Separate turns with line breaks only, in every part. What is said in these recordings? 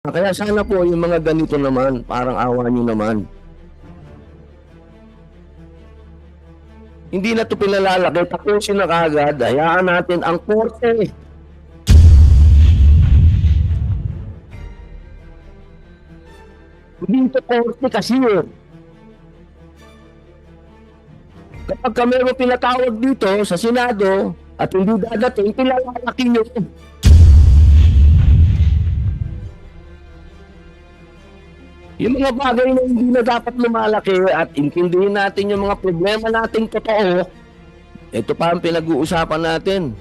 Kaya sana po yung mga ganito naman, parang awa niyo naman. Hindi na 'to pinalalaki, tapusin na kaagad, hayaan natin ang korte. Hindi ito korte kasi eh. Kapagka merong pinatawag dito sa Senado at hindi dadating, pinalalaki niyo. Yung mga bagay na hindi na dapat lumalaki at intindihin natin yung mga problema nating totoo, ito pa ang pinag-uusapan natin.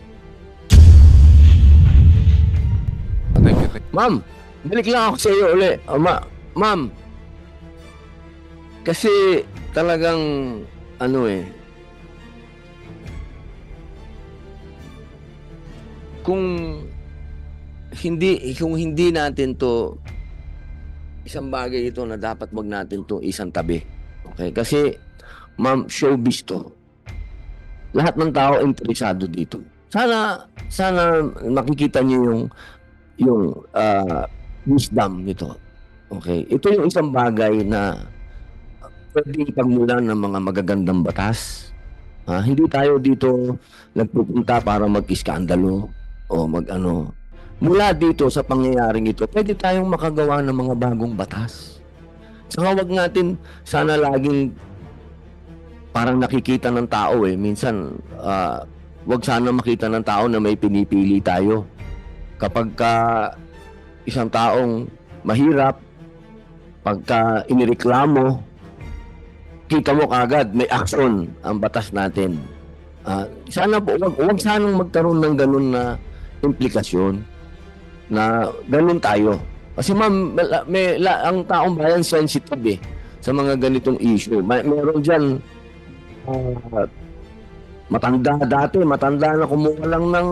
Ma'am, balik lang ako sa iyo uli. Ma'am, kasi talagang ano eh, kung hindi natin to, isang bagay ito na dapat wag natin to isang tabi. Okay? Kasi ma'am, showbiz to. Lahat ng tao interesado dito. Sana makikita niyo yung wisdom nito. Okay? Ito yung isang bagay na pwedeng pagmulan ng mga magagandang batas. Hindi tayo dito nagpupunta para mag-iskandalo o mag-ano. Mula dito sa pangyayaring ito, pwede tayong makagawa ng mga bagong batas. Saka wag natin sana laging parang nakikita ng tao eh. Minsan, wag sana makita ng tao na may pinipili tayo. Kapag isang taong mahirap, pagka inireklamo, kita mo kagad may action ang batas natin. Sana po, wag sanang magkaroon ng ganun na implikasyon na ganun tayo. Kasi ma'am, ang taong bayan sensitive eh sa mga ganitong issue. Meron dyan matanda na kumuha lang ng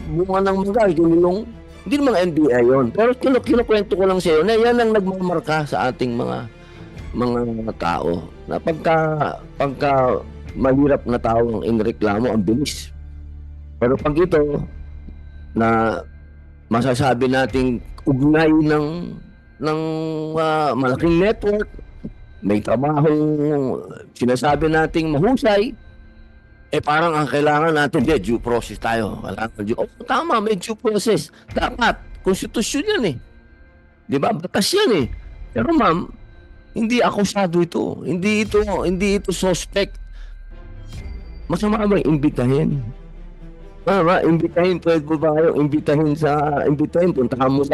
bunga ng mangga, kinulong. Hindi naman NBI yun. Pero kinukwento ko lang sa iyo na yan ang nagmamarka sa ating mga tao. Na pagka mahirap na tao ang inreklamo, ang bilis. Pero pag ito na masasabi nating ugnay ng malaking network, may trabaho, sinasabi nating mahusay, parang ang kailangan natin, due process tayo. Tama, may due process. Dapat, konstitusyon yan eh. Di ba? Batas yan eh. Pero ma'am, hindi akusado ito. Hindi ito suspect. Masama ba imbitahin? Imbitahin, pwede mo ba kayo imbitahin, puntahan mo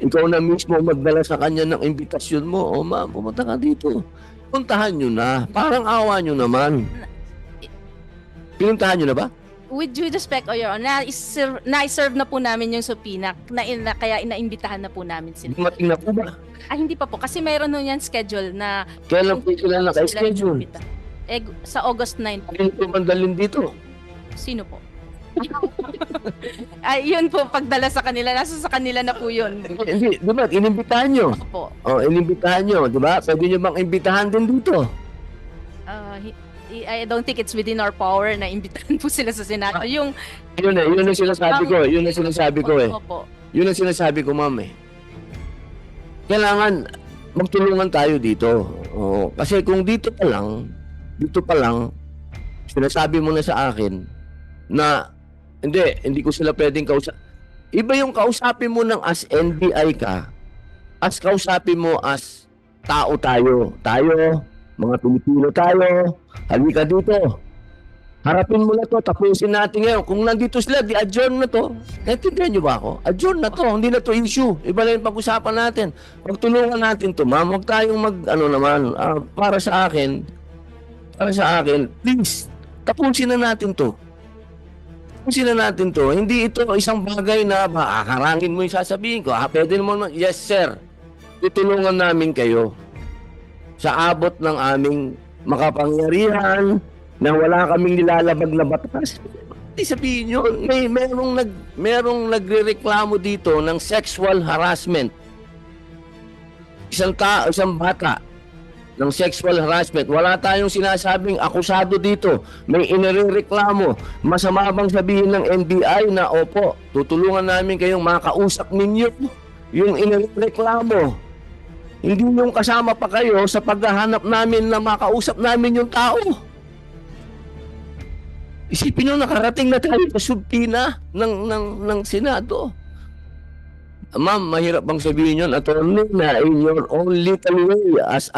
ikaw na mismo magdala sa kanya ng imbitasyon mo. Ma'am, pumunta ka dito. Puntahan nyo na. Parang awa nyo naman. Pinuntahan nyo na ba?
With due respect, O Your Honor, na-serve na po namin yung subpoena, kaya inaimbitahan na po namin sila.
Dumating na po ba?
Hindi pa po, kasi mayroon nun yan schedule na...
Kailan po sila naka-schedule?
Sa August 9 po.
Kailan po mandalin dito?
Sino po? Yun po, pagdala sa kanila, nasa sa kanila na po yun.
Hindi, di ba? Inimbitahan nyo.
Opo.
Inimbitahan nyo, di ba? Pwede nyo bang imbitahan din dito?
I don't think it's within our power na imbitahan po sila sa Senado. Yun
ang sinasabi ko. Yun ang sinasabi ko eh.
Opo.
Yun ang sinasabi ko, ma'am eh. Kailangan magtulungan tayo dito. Kasi kung dito pa lang, sinasabi mo na sa akin na hindi ko sila pwedeng kausap. Iba yung kausapin mo ng as NBI ka, as kausapin mo as tao tayo. Mga Pilipino tayo, halika dito. Harapin mo na to, tapusin natin ngayon. Kung nandito sila, di-adjourn na to. Naintindihan nyo ba ako? Adjourn na to, hindi na to issue. Iba na yung pag-usapan natin. Pagtulungan natin to, ma'am, huwag tayong para sa akin, please, tapusin na natin to. Hindi ito isang bagay na harangin mo yung sasabihin ko. Pwede naman, yes sir, tutulungan namin kayo sa abot ng aming makapangyarihan na wala kaming nilalabag na batas. Hindi sabihin nyo, merong nagrereklamo dito ng sexual harassment. Isang bata ng sexual harassment. Wala tayong sinasabing akusado dito. May inireklamo. Masama bang sabihin ng NBI na opo, tutulungan namin kayong makausap ninyo yung inireklamo. Hindi yung kasama pa kayo sa paghahanap namin na makausap namin yung tao. Isipin nyo, nakarating na tayo sa subpina ng Senado. Ma'am, mahirap bang sabihin yun, attorney, na in your own little way, as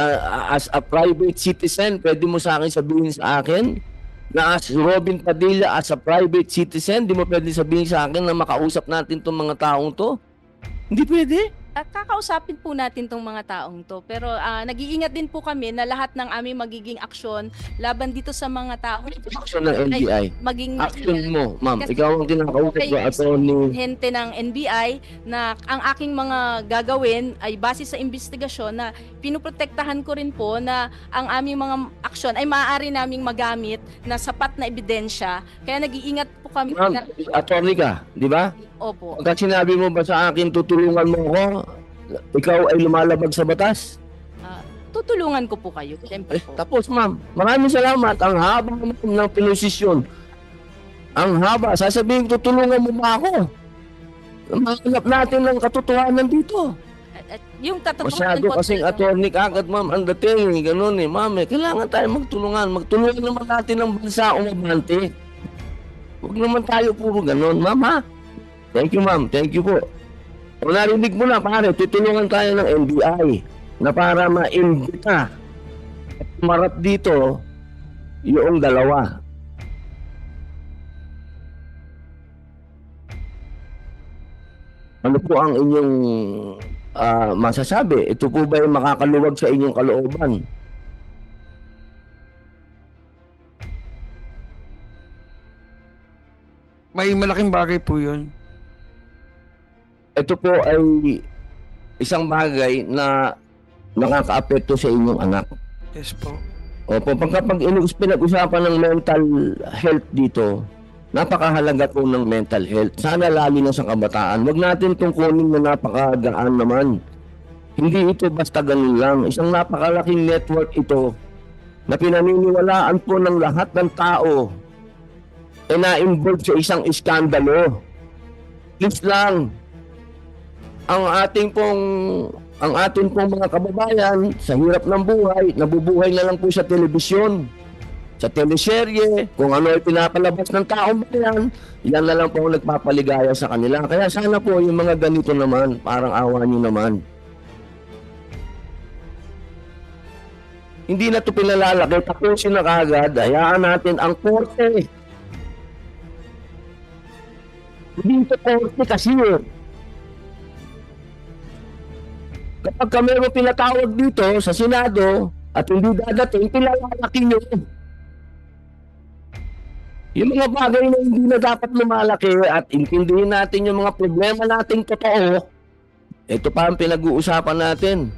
a private citizen, pwede mo sa akin sabihin sa akin, na as Robin Padilla, as a private citizen, di mo pwede sabihin sa akin na makausap natin itong mga taong to? Hindi pwede.
At kakausapin po natin tong mga taong to. Pero nag-iingat din po kami na lahat ng aming magiging aksyon laban dito sa mga taong
Action ng NBI.
maging
Action mo, ma'am.
Kasi
Ikaw ang kinakausap ko, attorney.
hente ng NBI na ang aking mga gagawin ay base sa investigasyon na pinuprotektahan ko rin po na ang aming mga aksyon ay maaari naming magamit na sapat na ebidensya. Kaya nag-iingat po kami.
Ma'am, attorney ka, di ba?
Opo.
Pagka sinabi mo ba sa akin, tutulungan mo ako, ikaw ay lumalabag sa batas?
Tutulungan ko po kayo. Siyempre po.
Tapos, ma'am, maraming salamat. Ang haba ma'am, ng pinosisyon. Ang haba. Sasabihin, tutulungan mo ba ako? Mahanap natin ng katotohanan dito.
At yung tatapunan
Masyado kasing attorney kagad, ma'am. Ang dating, ganun eh. Ma'am, kailangan tayo magtulungan. Magtulungan naman natin ng bansa umabante. Huwag naman tayo puro ganun, ma'am, ha? Thank you, ma'am. Thank you po. Kung narinig mo na, pare, tutulungan tayo ng NBI na para ma-imbita at marap dito yung dalawa. Ano po ang inyong masasabi? Ito po ba yung makakaluwag sa inyong kalooban?
May malaking bagay po yun.
Ito po ay isang bagay na nakakaapekto sa inyong anak.
Yes po.
Opo, pag pinag-usapan ng mental health dito, napakahalaga po ng mental health. Sana lalo na sa kabataan. Huwag natin itong kunin na napakagaan naman. Hindi ito basta ganun lang. Isang napakalaking network ito na pinaniniwalaan po ng lahat ng tao na-involve sa isang iskandalo. Please lang, ang ating pong mga kababayan sa hirap ng buhay, nabubuhay na lang po sa telebisyon, sa teleserye, kung ano ay pinapalabas ng taong bayan, yan na lang po ang nagpapaligaya sa kanila. Kaya sana po yung mga ganito naman, parang awa nyo naman. Hindi na ito pinalalaki, tapusin na kagad, hayaan natin ang korte. Hindi ito korte kasi kapag kami mo pinatawag dito sa Senado at hindi dadating, pinalalaki nyo. Yung mga bagay na hindi na dapat lumalaki at intindihin natin yung mga problema nating totoo, ito pa ang pinag-uusapan natin.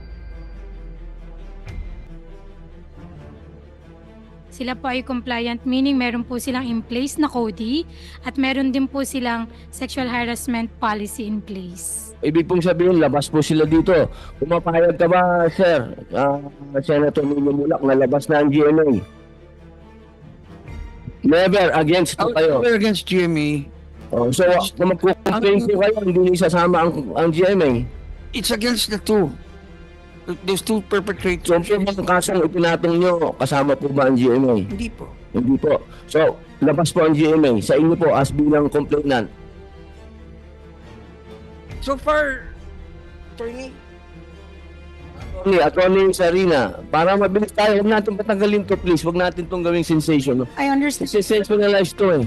Sila po ay compliant, meaning meron po silang in place na CODI at meron din po silang sexual harassment policy in place.
Ibig pong sabihin, labas po sila dito. Pumapayag ka ba, sir? Senator Nino Mulak, na labas na ang GMA? Never against po kayo.
We're against GMA.
Oh, so, kung magkukomplain po kayo, hindi niyo isasama ang GMA.
It's against the two. Those two
So,
perpetrators.
ang kasang ipinatong nyo, kasama po ba ang GMA?
Hindi po.
Hindi po. So, labas po ang GMA. Sa inyo po, as bilang complainant.
So far, attorney,
Attorney Sarina, para mabilis tayo, huwag natin patanggalin to, please. Huwag natin itong gawing sensation. No?
I understand
Sensationalize to eh.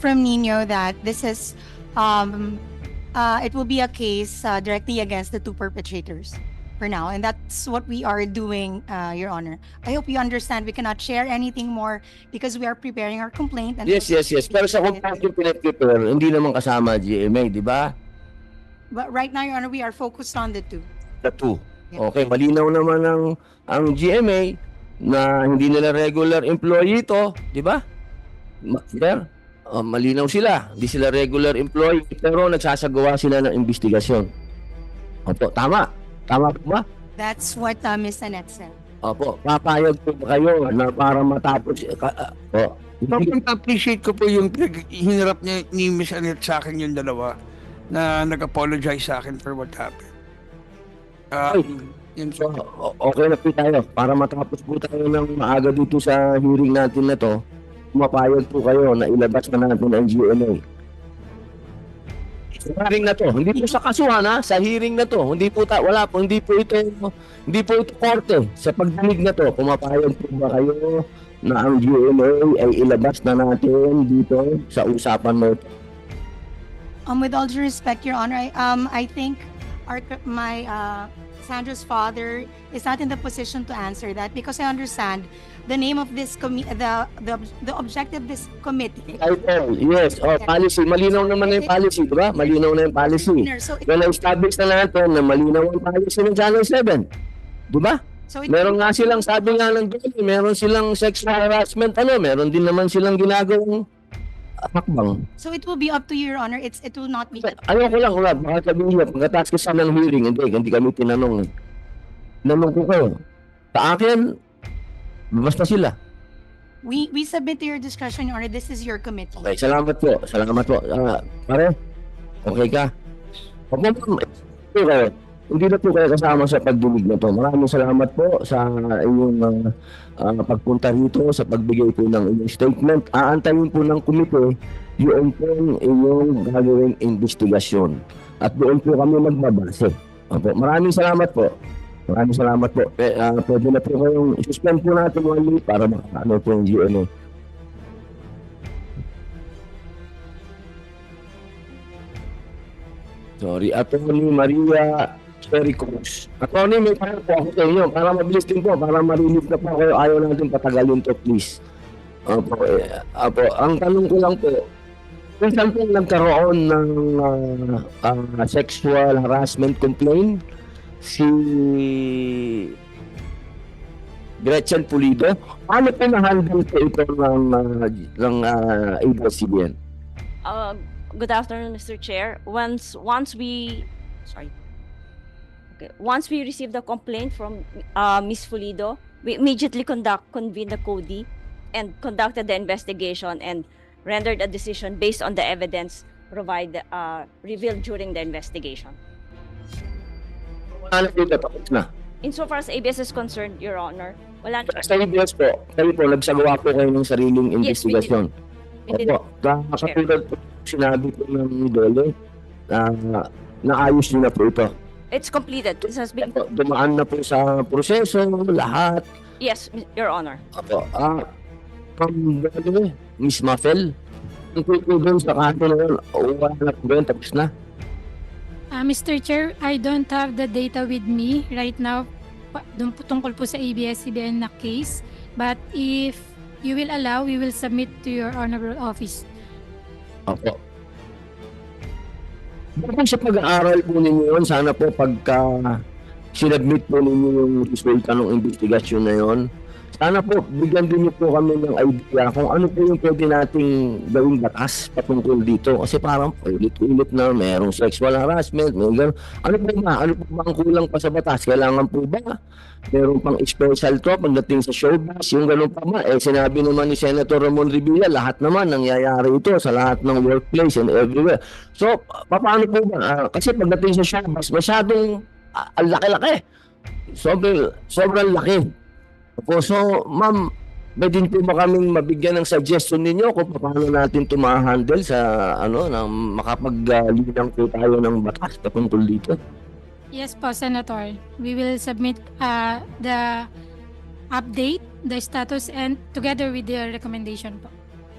from Nino that this is, it will be a case directly against the two perpetrators for now. And that's what we are doing, Your Honor. I hope you understand we cannot share anything more because we are preparing our complaint. And
Yes. Pero sa complaint yung pinag-prepare, hindi naman kasama GMA, di ba?
But right now, Your Honor, we are focused on the two.
The two.
Yeah.
Okay, malinaw naman ang GMA na hindi nila regular employee ito, di ba? Sir, malinaw sila. Hindi sila regular employee, pero nagsasagawa sila ng investigasyon. Opo, tama. Tama po ba?
That's what Ms. Annette said.
Opo, papayag po ba kayo na para matapos
Sobrang appreciate ko po yung hinarap niya ni Miss Annette sa akin yung dalawa na nag-apologize sa akin for what happened.
Ay.
Yun
So,
po.
okay na po tayo. Para matapos po tayo ng maaga dito sa hearing natin na to, pumapayag po kayo na ilabas na natin ang GMA. Sa hearing na to, hindi po sa kasuhan ha, sa hearing na to, hindi po hindi po ito korte. Sa pagdinig na to, pumapayag po ba kayo na ang GMA ay ilabas na natin dito sa usapan mo?
With all due respect, Your Honor, I think my Sandra's father is not in the position to answer that because I understand the name of this the objective of this committee.
Title, yes. Policy. Malinaw naman na yung policy, di ba? Malinaw na yung policy.
So it,
Well, establish na natin na malinaw ang policy ng Channel 7. Di ba?
so it,
Meron nga silang, sabi nga ng doon, meron silang sexual harassment, meron din naman silang ginagawang hakbang.
so it will be up to you, Your Honor. It will not be.
Ayoko lang, wala. Baka sabihin niya, pagkatapos kasi ng hearing, hindi kami tinanong. Tinanong ko kayo. Sa akin, basta sila.
We submit to your discretion, Your Honor. This is your committee.
Okay, salamat po. Salamat po. Pare, okay ka? Opo, ma'am. Ito kayo. Hindi na po kayo kasama sa pagdinig na to. Maraming salamat po sa inyong pagpunta rito, sa pagbigay po ng inyong statement. Aantayin po ng komite yung pong inyong gagawing investigasyon. At doon po kami magbabase. Opo, maraming salamat po. Maraming salamat po. Pwede na po kayong suspend po natin one para makaano po yung GMA. Sorry, Atty. Maria Cherry Cruz. Atty. May parang po ako sa inyo para mabilis din po, para marinig na po kayo. Ayaw natin patagalin to, please. Apo, ang tanong ko lang po, kung saan po nagkaroon ng sexual harassment complaint si Gretchen Pulido, paano po na-handle po ito ng ABS-CBN?
Good afternoon, Mr. Chair. Once we received the complaint from Ms. Pulido, we immediately convened the CODI and conducted the investigation and rendered a decision based on the evidence revealed during the investigation.
Wala na po tapos na.
Insofar as ABS is concerned, Your Honor, wala na.
Sa ABS po, kayo po, nagsagawa po kayo ng sariling
Yes, we did.
investigasyon.
We did.
Opo, katulad po sinabi po ng Dole, naayos niyo na po ito.
It's completed. This has been,
Opo, dumaan na po sa proseso, lahat.
yes, Your Honor.
Opo, Miss Maffel, ang po doon sa kanto na yun, wala na po yun, tapos na.
Mr. Chair, I don't have the data with me right now tungkol po sa ABS-CBN na case. But if you will allow, we will submit to your honorable office.
Opo. Bukod sa pag-aaral po ninyo yun, sana po pagka sinadmit po ninyo yung resulta ng investigasyon na yun, sana po bigyan din niyo po kami ng idea kung ano po yung pwede nating gawing batas patungkol dito. Kasi parang ulit-ulit na mayroong sexual harassment, may gano'n. Ano po ba? Ano po ba ang kulang pa sa batas? Kailangan po ba meron pang special to pagdating sa showbiz? Yung gano'n pa ba? Sinabi naman ni Senator Ramon Revilla, lahat naman nangyayari ito sa lahat ng workplace and everywhere. So, paano po ba? Kasi pagdating sa showbiz, masyadong ang laki-laki. Sobrang laki. Opo, so, ma'am, pwede po ba kaming mabigyan ng suggestion ninyo kung paano natin ito ma-handle sa, na makapag-linang po tayo ng batas patungkol dito?
Yes po, Senator. We will submit the update, the status, and together with the recommendation po.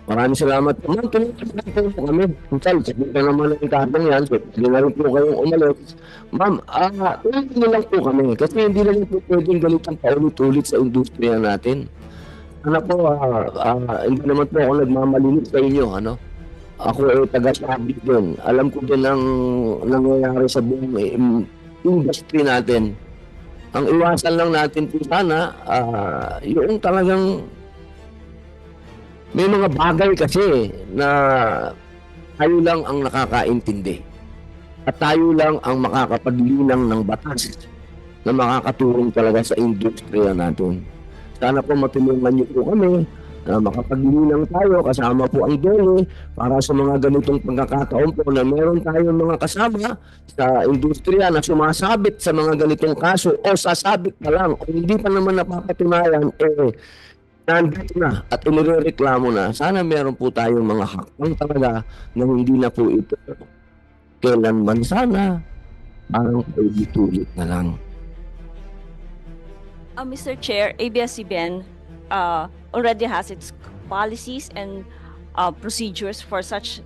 Maraming salamat po. Ma'am, tulungan po kami. Kuntal, sabihin ka naman ng tatang yan. Hindi na rin po kayong umalis. Ma'am, tulungan niyo lang po kami. Kasi hindi na rin po pwedeng ganitang paulit-ulit sa industriya natin. Po, hindi naman po ako nagmamalinis sa inyo, Ako ay taga-sabi din. Alam ko din ang nangyayari sa buong industry natin. Ang iwasan lang natin po sana, yung talagang may mga bagay kasi na tayo lang ang nakakaintindi. At tayo lang ang makakapaglinang ng batas. na makakatulong talaga sa industriya natin. Sana po matulungan niyo po kami na makapaglinang tayo kasama po ang DOLE para sa mga ganitong pagkakataon po na meron tayong mga kasama sa industriya na sumasabit sa mga ganitong kaso o sasabit pa lang o hindi pa naman napapatunayan, nandito na at inireklamo na. Sana meron po tayong mga hakbang talaga na hindi na po ito kailanman sana parang paulit-ulit na lang.
Mr. Chair, ABS-CBN already has its policies and procedures for such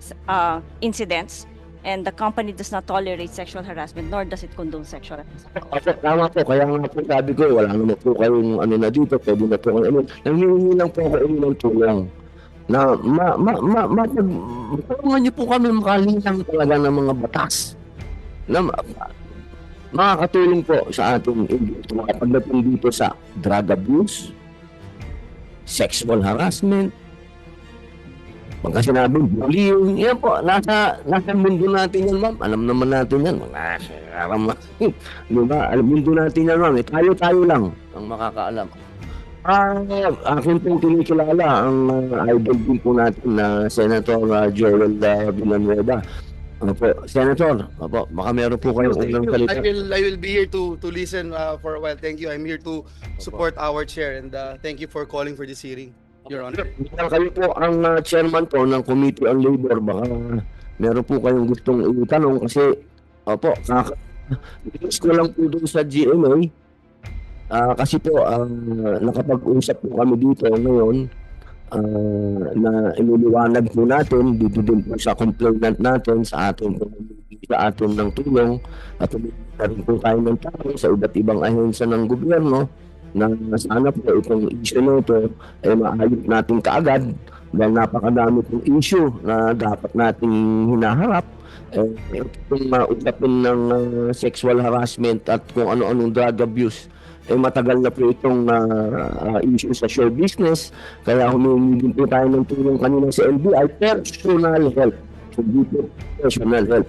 incidents, and the company does not tolerate sexual harassment, nor does it condone sexual harassment.
Opo, tama po. Kaya nga po sabi ko, wala naman po kayong ano na dito, pwede na po kayo. Nanghihingi lang po ako ng tulong na tulungan niyo po kami makalinang talaga ng mga batas na makakatulong po sa ating industriya pagdating dito sa drug abuse, sexual harassment, pagka sinabing bullying, yan po, nasa mundo natin yan, ma'am. Alam naman natin yan. Diba? Mundo natin yan, ma'am. Tayo lang ang makakaalam. Akin pong kinikilala ang idol din po natin na Senator Joel Villanueva. Opo, Senator, opo, baka meron po kayong
Thank
unang
you.
salita.
I will be here to listen for a while. Thank you. I'm here to support our chair, and thank you for calling for this hearing, Your Honor.
Kayo po ang chairman po ng Committee on Labor. Baka meron po kayong gustong itanong kasi, opo, ko lang po doon sa GMA. Kasi po, nakapag-usap po kami dito ngayon na iniliwanag po natin dito din po sa complainant natin sa atin ng tulong at na rin po tayo ng tao sa iba't ibang ahensya ng gobyerno na sana po itong issue na ito ay maayos natin kaagad dahil napakadami pong issue na dapat nating hinaharap. Itong usapin ng sexual harassment at kung ano-anong drug abuse matagal na po itong issue sa show business. Kaya humingi din po tayo ng tulong kanina sa NBI, personal help. Hindi po personal help.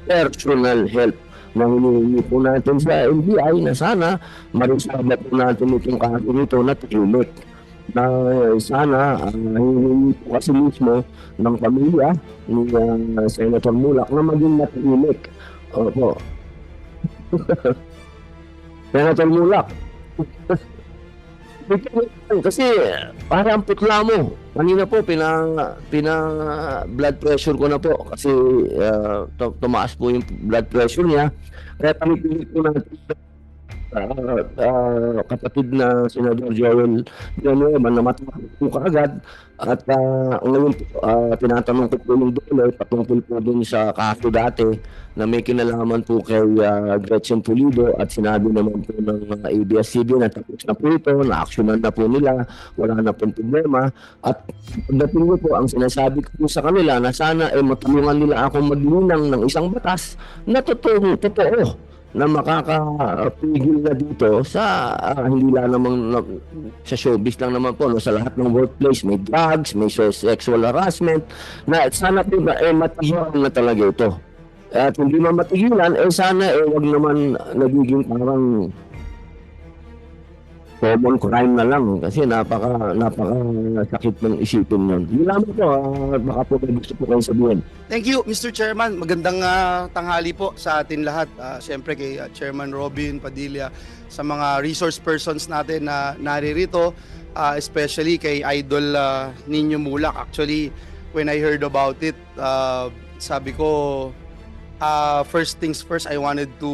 Personal help na hinihingi po natin sa NBI na sana maresolve po natin itong kaso nito na tahimik. Na sana hinihingi po kasi mismo ng pamilya ni Senator Mulak na maging matahimik. Opo. Senator Mulak. Kasi parang putla mo. Kanina po blood pressure ko na po kasi tumaas po yung blood pressure niya. Kaya pinipilit po natin kapatid na Senador Joel Villanueva na matapos po kaagad at ngayon tinatanong ko po yung DOLE patungkol po dun sa kaso dati na may kinalaman po kay Gretchen Pulido at sinabi naman po ng ABS-CBN na tapos na po ito, na-actionan na po nila, wala na pong problema at pagdating po ang sinasabi ko po sa kanila na sana matulungan nila akong maglinang ng isang batas na totoo na makakapigil na dito sa hindi lang naman sa showbiz lang naman po, no, sa lahat ng workplace may drugs, may sexual harassment na sana po matigilan na talaga ito. At hindi man matigilan, sana wag naman nagiging parang common crime na lang kasi napaka sakit ng isipin nun. Yun lamang po, baka po may gusto po kayo sabihin.
Thank you, Mr. Chairman. Magandang tanghali po sa atin lahat. Siyempre kay Chairman Robin Padilla, sa mga resource persons natin na naririto, especially kay Idol Nino Mulak. Actually, when I heard about it, sabi ko, first things first, I wanted to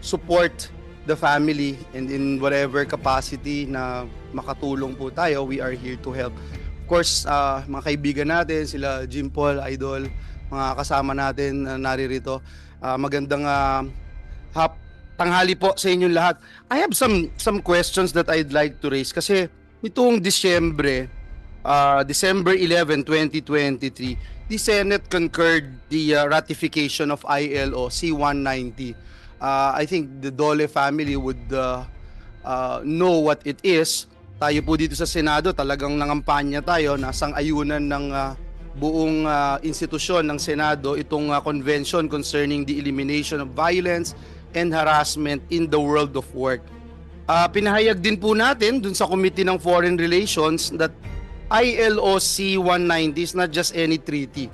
support the family, and in whatever capacity na makatulong po tayo, we are here to help. Of course, mga kaibigan natin, sila Jim Paul, Idol, mga kasama natin na naririto. Magandang tanghali po sa inyong lahat. I have some questions that I'd like to raise kasi nitong December 11, 2023, the Senate concurred the ratification of ILO C-190. I think the Dole family would know what it is. Tayo po dito sa Senado talagang nangampanya tayo, nasang ayunan ng buong institusyon ng Senado itong convention concerning the elimination of violence and harassment in the world of work. Pinahayag din po natin dun sa Committee ng Foreign Relations that ILO C-190 is not just any treaty.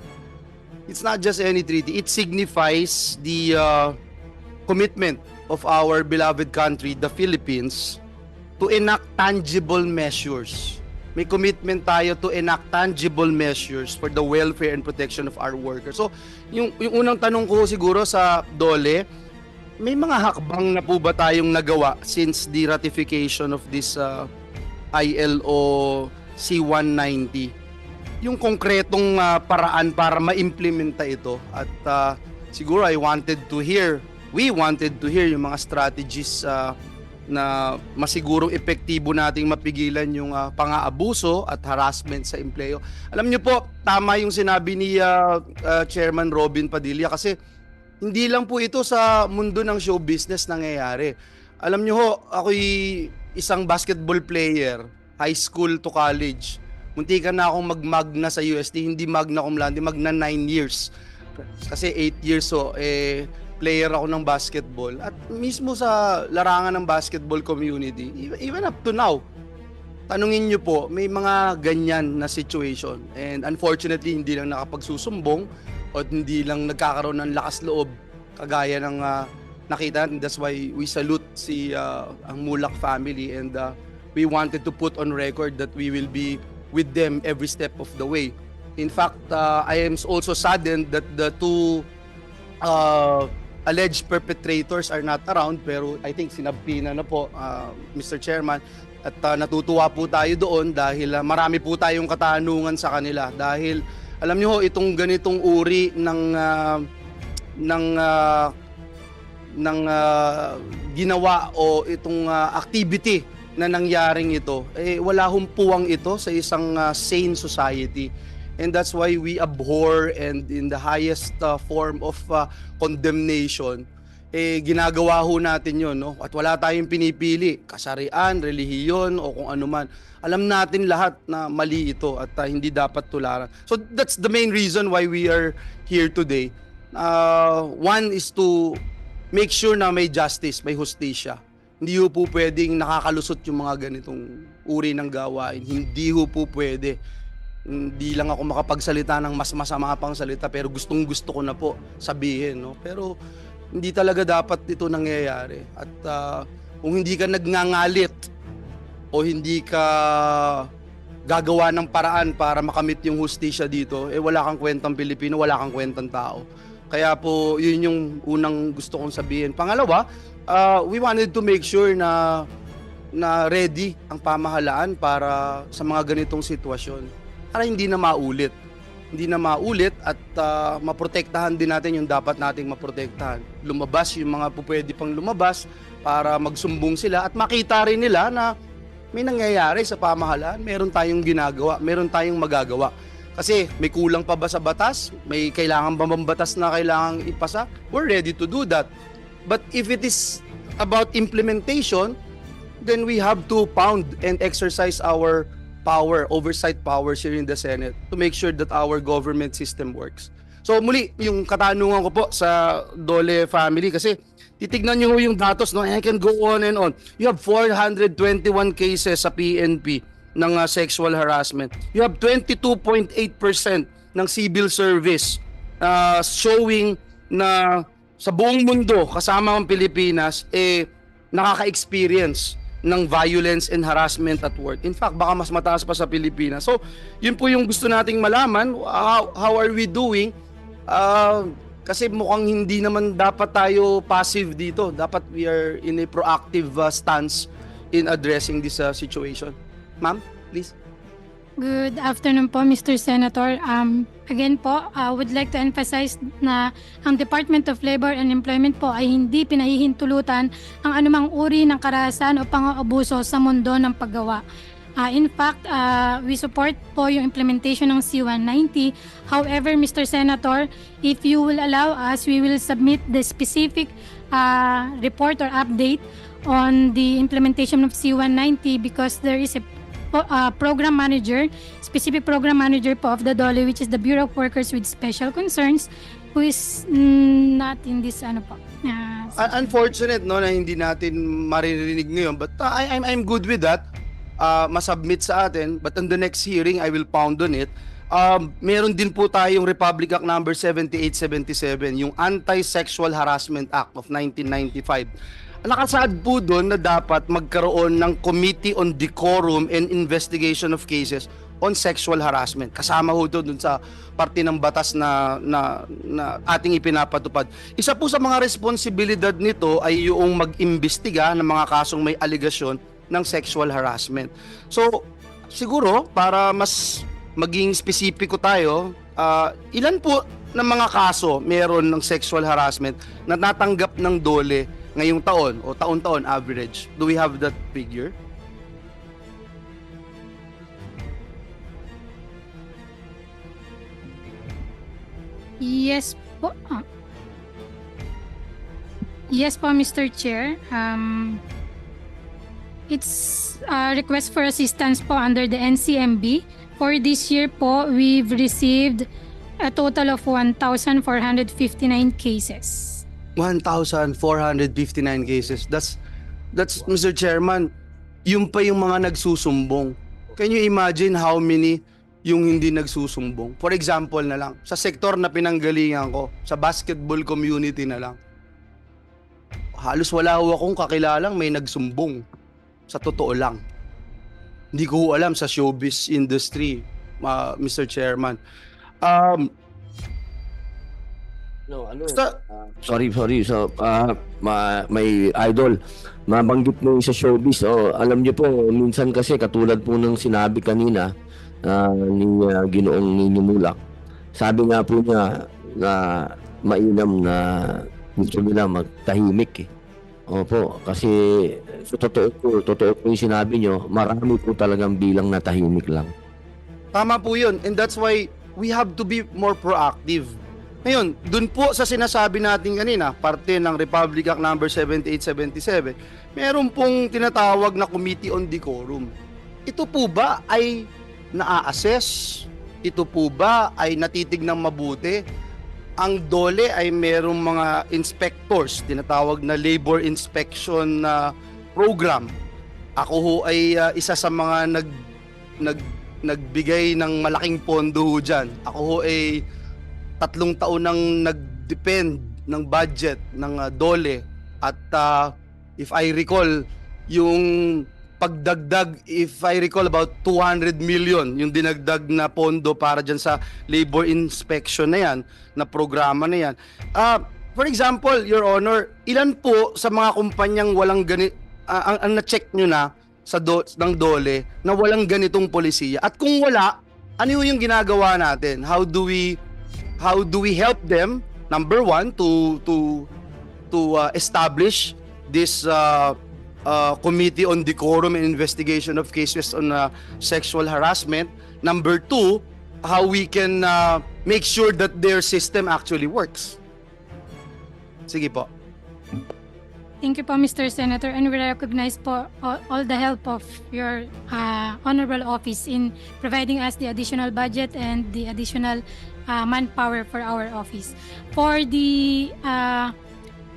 It's not just any treaty. It signifies the commitment of our beloved country, the Philippines, to enact tangible measures. May commitment tayo to enact tangible measures for the welfare and protection of our workers. So, yung unang tanong ko siguro sa DOLE, may mga hakbang na po ba tayong nagawa since the ratification of this ILO C-190? Yung konkretong paraan para ma-implementa ito. At siguro we wanted to hear yung mga strategies na masigurong epektibo nating mapigilan yung pang-aabuso at harassment sa empleyo. Alam niyo po, tama yung sinabi ni Chairman Robin Padilla kasi hindi lang po ito sa mundo ng show business nangyayari. Alam niyo ho, ako'y isang basketball player, high school to college. Muntikan na akong mag-magna sa UST, hindi magna cum laude, magna 9 years. Kasi 8 years player ako ng basketball. At mismo sa larangan ng basketball community, even up to now, tanungin niyo po, may mga ganyan na situation. And unfortunately, hindi lang nakapagsusumbong o hindi lang nagkakaroon ng lakas loob kagaya ng nakita. And that's why we salute ang Mulak family and we wanted to put on record that we will be with them every step of the way. In fact, I am also saddened that the two alleged perpetrators are not around, pero I think sinabpina na po, Mr. Chairman, at natutuwa po tayo doon dahil marami po tayong katanungan sa kanila dahil alam niyo ho, itong ganitong uri ng ginawa o itong activity na nangyaring ito, wala hong puwang ito sa isang sane society. And that's why we abhor and in the highest form of condemnation, ginagawa ho natin yun. No? At wala tayong pinipili, kasarian, relihiyon o kung ano man. Alam natin lahat na mali ito at hindi dapat tularan. So that's the main reason why we are here today. One is to make sure na may justice, may hustisya. Hindi ho po pwedeng nakakalusot yung mga ganitong uri ng gawain. Hindi ho po pwede. Hindi lang ako makapagsalita ng mas masama pang salita pero gustong-gusto ko na po sabihin. No? Pero hindi talaga dapat ito nangyayari. At kung hindi ka nagngangalit o hindi ka gagawa ng paraan para makamit yung hustisya dito, wala kang kwentang Pilipino, wala kang kwentang tao. Kaya po, yun yung unang gusto kong sabihin. Pangalawa, we wanted to make sure na ready ang pamahalaan para sa mga ganitong sitwasyon. Para hindi na maulit. Hindi na maulit at maprotektahan din natin yung dapat nating maprotektahan. Lumabas yung mga pupwede pang lumabas para magsumbong sila at makita rin nila na may nangyayari sa pamahalaan, meron tayong ginagawa, meron tayong magagawa. Kasi may kulang pa ba sa batas? May kailangan ba bang batas na kailangang ipasa? We're ready to do that. But if it is about implementation, then we have to pound and exercise our power, oversight powers here in the Senate to make sure that our government system works. So muli, yung katanungan ko po sa Dole family kasi titignan nyo yung datos, no? I can go on and on. You have 421 cases sa PNP ng sexual harassment. You have 22.8% ng civil service showing na sa buong mundo, kasama ang Pilipinas, nakaka-experience ng violence and harassment at work. In fact, baka mas mataas pa sa Pilipinas. So, yun po yung gusto nating malaman. How are we doing? Kasi mukhang hindi naman dapat tayo passive dito. Dapat we are in a proactive stance in addressing this situation. Ma'am, please.
Good afternoon po, Mr. Senator. Again po, would like to emphasize na ang Department of Labor and Employment po ay hindi pinahihintulutan ang anumang uri ng karahasan o pang-aabuso sa mundo ng paggawa. In fact, we support po yung implementation ng C-190. However, Mr. Senator, if you will allow us, we will submit the specific report or update on the implementation of C-190 because there is a program manager, specific program manager po of the DOLE, which is the Bureau of Workers with Special Concerns, who is not in this ano po.
Unfortunate no na hindi natin maririnig ngayon, but I'm good with that. Masubmit sa atin, but on the next hearing I will pound on it. Meron din po tayong Republic Act number 7877, yung Anti-Sexual Harassment Act of 1995. Nakasaad po doon na dapat magkaroon ng Committee on Decorum and Investigation of Cases on Sexual Harassment. Kasama ho doon sa parte ng batas na ating ipinapatupad. Isa po sa mga responsibilidad nito ay yung mag-imbestiga ng mga kasong may aligasyon ng sexual harassment. So, siguro, para mas maging spesipiko tayo, ilan po ng mga kaso meron ng sexual harassment na natanggap ng DOLE ngayong taon o taon-taon average? Do we have that figure?
Yes po. Yes po, Mr. Chair. It's a request for assistance po under the NCMB. For this year po, we've received a total of 1,459 cases.
1,459 cases. That's Mr. Chairman, yung pa yung mga nagsusumbong. Can you imagine how many yung hindi nagsusumbong? For example na lang, sa sektor na pinanggalingan ko, sa basketball community na lang, halos wala ho akong kakilalang may nagsumbong. Sa totoo lang. Hindi ko ho alam sa showbiz industry, Mr. Chairman.
No, ano?
Basta-
Sorry. So, may idol. Mabanggit mo yung sa showbiz. Alam niyo po, minsan kasi katulad po ng sinabi kanina ni Ginoong Ninimulak. Sabi nga po niya na mainam na gusto nila magtahimik eh. Opo, kasi sa totoo po yung sinabi nyo, marami po talagang bilang na tahimik lang.
Tama po yun. And that's why we have to be more proactive. Ngayon, dun po sa sinasabi natin kanina, parte ng Republic Act number 7877, meron pong tinatawag na Committee on Decorum. Ito po ba ay naa-assess? Ito po ba ay natitignan mabuti? Ang DOLE ay merong mga inspectors, tinatawag na labor inspection program. Ako ho ay isa sa mga nagbigay ng malaking pondo ho dyan. Ako ho ay 3 taon nang nag-depend ng budget ng DOLE at if I recall, yung pagdagdag, if I recall, about 200 million yung dinagdag na pondo para dyan sa labor inspection na yan, na programa na yan. For example, Your Honor, ilan po sa mga kumpanyang walang ang na-check nyo na ng DOLE na walang ganitong polisiya? At kung wala, ano yung ginagawa natin? How do we help them, number one, to establish this Committee on Decorum and Investigation of Cases on Sexual Harassment. Number 2, how we can make sure that their system actually works. Sige po.
Thank you po, Mr. Senator, and we recognize po all the help of your honorable office in providing us the additional budget and the additional manpower for our office. For the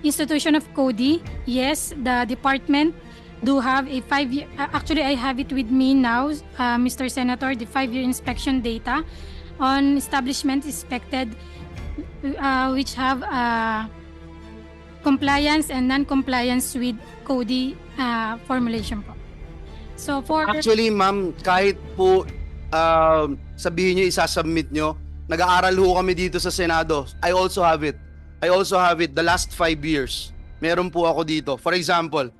institution of CODI, yes, the department do have a 5-year, actually I have it with me now, Mr. Senator, the 5-year inspection data on establishment inspected which have compliance and non-compliance with CODI formulation po. So for...
Actually, ma'am, kahit po sabihin nyo, isasubmit nyo, nag-aaral ho kami dito sa Senado. I also have it the last 5 years. Meron po ako dito. For example,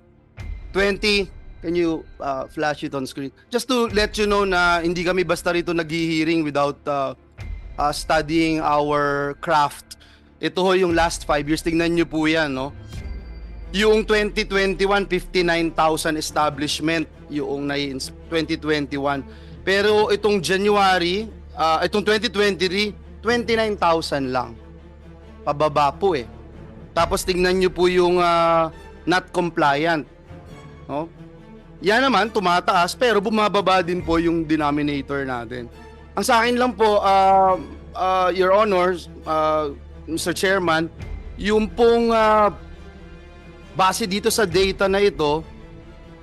can you flash it on screen? Just to let you know na hindi kami basta rito nag-hearing without studying our craft. Ito ho yung last 5 years. Tingnan nyo po yan, no? Yung 2021, 59,000 establishment yung 2021. Pero itong January, itong 2023, 29,000 lang. Pababa po eh. Tapos tingnan nyo po yung not compliant. No? Yan naman, tumataas, pero bumababa din po yung denominator natin. Ang sa akin lang po, Your Honors, Mr. Chairman, yung pong base dito sa data na ito,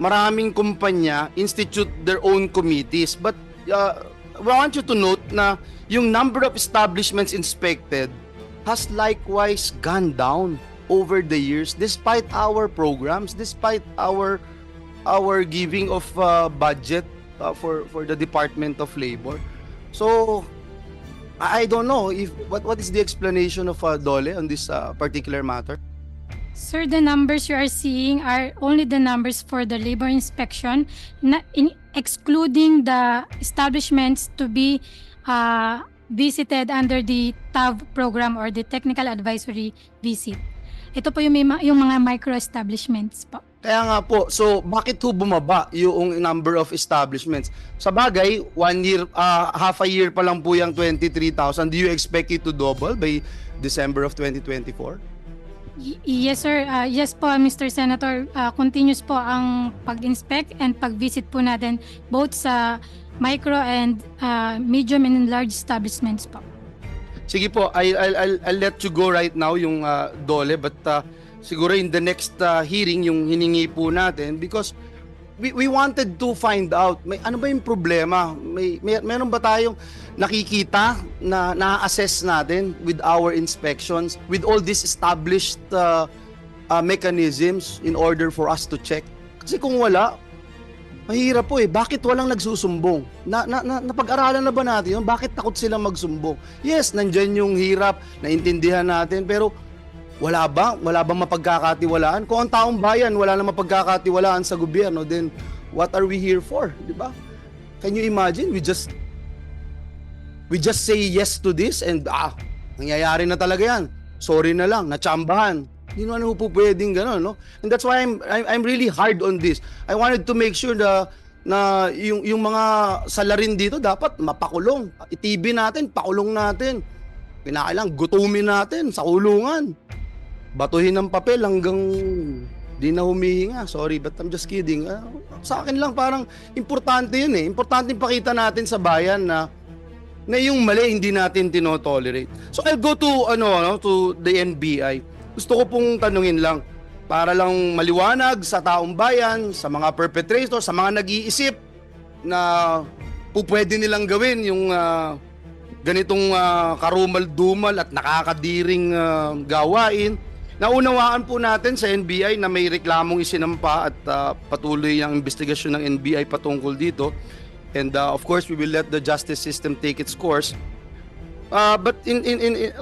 maraming kumpanya institute their own committees. But I want you to note na yung number of establishments inspected has likewise gone down over the years despite our programs, despite our giving of budget for the Department of Labor. So I don't know if what is the explanation of Dole on this particular matter.
Sir, the numbers you are seeing are only the numbers for the labor inspection, excluding the establishments to be visited under the TAV program or the Technical Advisory Visit. Ito po yung mga micro-establishments po.
Kaya nga po, so bakit ho bumaba yung number of establishments? Sa bagay, 1 year, half a year pa lang po yung 23,000. Do you expect it to double by December of 2024?
Yes, sir. Yes po, Mr. Senator. Continuous po ang pag-inspect and pag-visit po natin both sa micro and medium and large establishments po.
Sige po, I'll let you go right now yung Dole, but siguro in the next hearing yung hiningi po natin because we wanted to find out ano ba yung problema? Meron ba tayong nakikita na na-assess natin with our inspections with all these established mechanisms in order for us to check? Kasi kung wala, mahirap po eh. Bakit walang nagsusumbong? Napag-aralan na ba natin yun? Bakit takot silang magsumbong? Yes, nandyan yung hirap, naintindihan natin, pero wala bang mapagkakatiwalaan? Kung ang taong bayan wala na mapagkakatiwalaan sa gobyerno, then what are we here for? Di ba? Can you imagine? We just say yes to this and nangyayari na talaga yan. Sorry na lang, natsambahan. Hindi naman po pwedeng gano'n, no? And that's why I'm really hard on this. I wanted to make sure na yung mga salarin dito dapat mapakulong. I-TV natin, pakulong natin. Kinakailangan gutumin natin sa kulungan. Batuhin ng papel hanggang di na humihinga. Sorry, but I'm just kidding. Sa akin lang parang importante yun eh. Importante pakita natin sa bayan na yung mali hindi natin tinotolerate. So I'll go to to the NBI. Gusto ko pong tanungin lang para lang maliwanag sa taong bayan, sa mga perpetrators, sa mga nag-iisip na pwede nilang gawin yung ganitong karumal-dumal at nakakadiring gawain. Naunawaan po natin sa NBI na may reklamong isinampa at patuloy ang investigasyon ng NBI patungkol dito. And of course, we will let the justice system take its course. But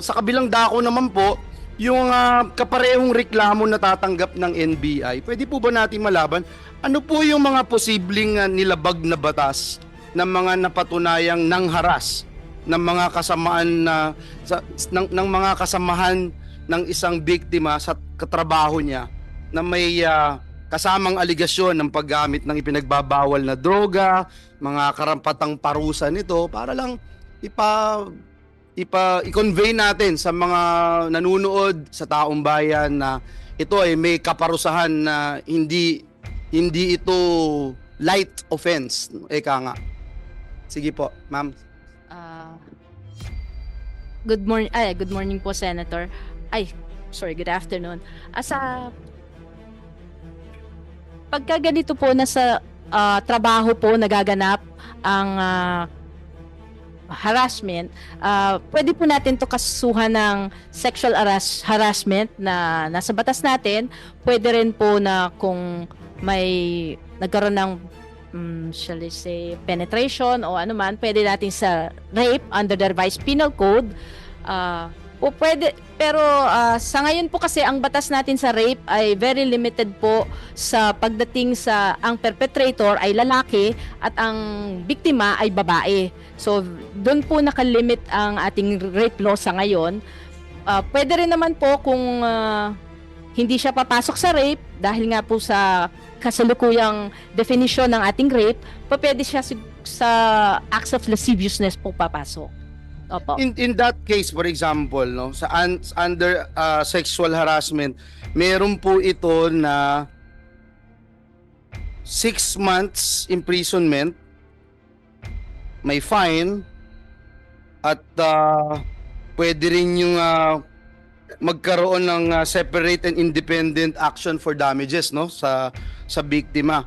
sa kabilang dako naman po, yung kaparehong reklamo na tatanggap ng NBI, pwede po ba natin malaban ano po yung mga posibleng nilabag na batas ng mga napatunayang nangharas ng mga kasamaan ng mga kasamahan ng isang biktima sa katrabaho niya na may kasamang aligasyon ng paggamit ng ipinagbabawal na droga, mga karampatang parusa nito para lang i-convey natin sa mga nanunood sa taong bayan na ito ay may kaparusahan na hindi ito light offense. Eka nga. Sige po, ma'am.
Good morning po, Senator. Good afternoon. Pagka ganito po na sa trabaho po nagaganap ang harassment, pwede po natin to kasuhan ng sexual harassment na nasa batas natin. Pwede rin po na kung may nagkaroon ng shall I say penetration o ano man, pwede natin sa rape under the revised penal code. O pwede, pero sa ngayon po kasi ang batas natin sa rape ay very limited po sa pagdating sa ang perpetrator ay lalaki at ang biktima ay babae. So doon po nakalimit ang ating rape law sa ngayon. Pwede rin naman po kung hindi siya papasok sa rape dahil nga po sa kasalukuyang definition ng ating rape, pwede siya sa acts of lasciviousness po papasok. Opo.
In that case, for example, no, sa under sexual harassment, meron po ito na 6 months imprisonment, may fine, at pwede rin yung magkaroon ng separate and independent action for damages, no, sa biktima.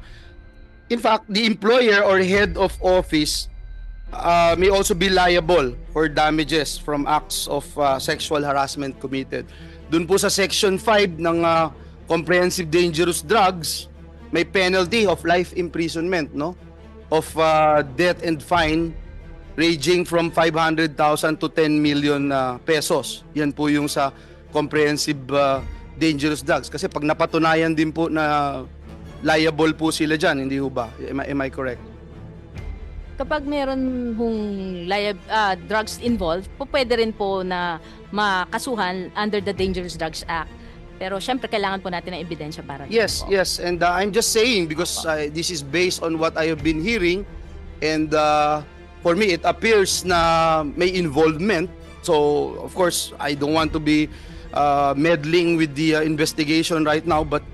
In fact, the employer or head of office may also be liable for damages from acts of sexual harassment committed. Dun po sa Section 5 ng Comprehensive Dangerous Drugs, may penalty of life imprisonment, no, of death and fine ranging from 500,000 to 10 million pesos. Yan po yung sa Comprehensive Dangerous Drugs. Kasi pag napatunayan din po na liable po sila dyan, hindi ho ba? Am I correct?
Kapag meron hong drugs involved, po pwede rin po na makasuhan under the Dangerous Drugs Act. Pero syempre kailangan po natin ng ebidensya para
Yes,
dito po.
yes. And I'm just saying because this is based on what I have been hearing, and for me it appears na may involvement. So of course I don't want to be meddling with the investigation right now, but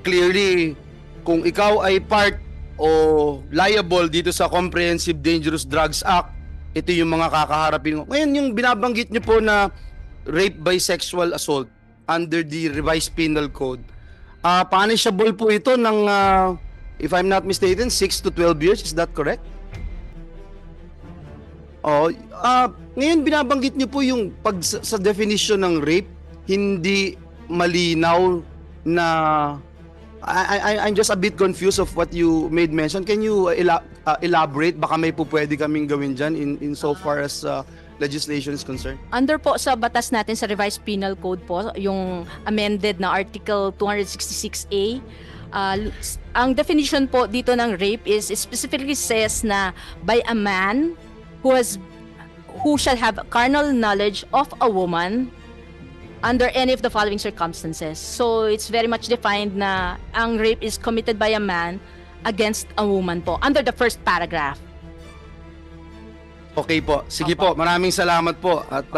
clearly kung ikaw ay part o liable dito sa Comprehensive Dangerous Drugs Act, ito yung mga kakaharapin mo. Ngayon yung binabanggit niyo po na rape by sexual assault under the revised penal code, punishable po ito ng if I'm not mistaken 6 to 12 years, is that correct? Oh, ngayon binabanggit niyo po yung pag sa definition ng rape hindi malinaw na I'm just a bit confused of what you made mention. Can you elaborate? Baka may po pwede kaming gawin dyan in so far as legislation is concerned.
Under po sa batas natin sa Revised Penal Code po, yung amended na Article 266A, ang definition po dito ng rape is specifically says na by a man who shall have carnal knowledge of a woman under any of the following circumstances. So it's very much defined na ang rape is committed by a man against a woman po under the first paragraph.
Okay po. Sige
Opo.
po. Maraming salamat po. At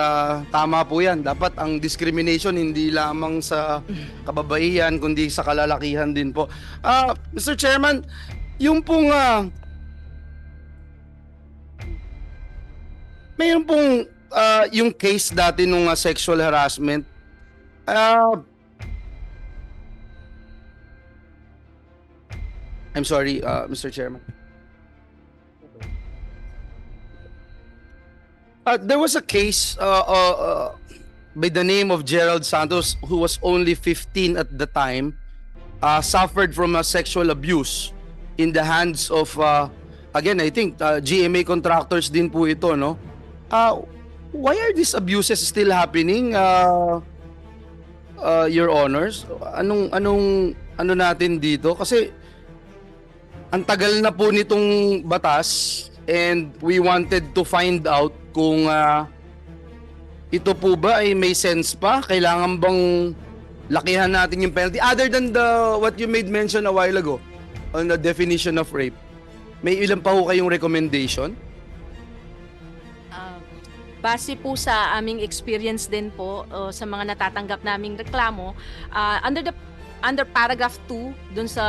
tama po yan. Dapat ang discrimination hindi lamang sa kababaihan kundi sa kalalakihan din po. Mr. Chairman, yung pong mayroon pong yung case dati nung sexual harassment. I'm sorry, Mr. Chairman. There was a case by the name of Gerald Santos, who was only 15 at the time, suffered from a sexual abuse in the hands of, again, I think, GMA contractors din po ito, no? Why are these abuses still happening, Your Honors? Ano natin dito? Kasi, ang tagal na po nitong batas, and we wanted to find out kung ito po ba ay may sense pa? Kailangan bang lakihan natin yung penalty? Other than what you made mention a while ago on the definition of rape, may ilan pa ho kayong recommendation?
Base po sa aming experience din po sa mga natatanggap naming reklamo, under paragraph 2 dun sa